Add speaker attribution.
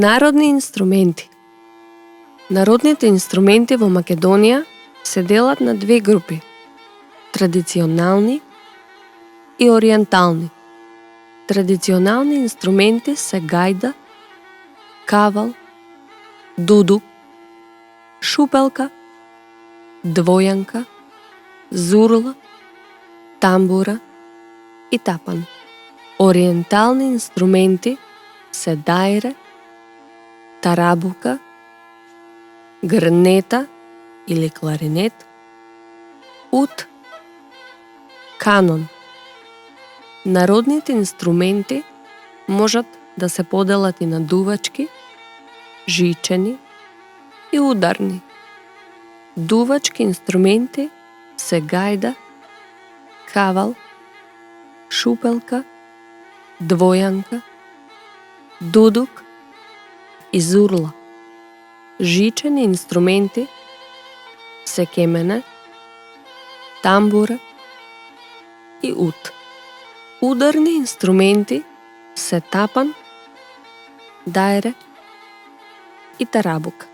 Speaker 1: Народни инструменти. Народните инструменти во Македонија се делат на две групи – традиционални и ориентални. Традиционални инструменти се гајда, кавал, дудук, шупелка, двојанка, зурла, тамбура и тапан. Ориентални инструменти се дајре, тарабука, грнета или кларинет, ут, канон. Народните инструменти можат да се поделат и на дувачки, жичени и ударни. Дувачки инструменти се гајда, кавал, шупелка, двојанка, дудук и зурла. Жичени инструменти се кемене, тамбура и ут. Ударни инструменти се тапан, дајре и тарабука.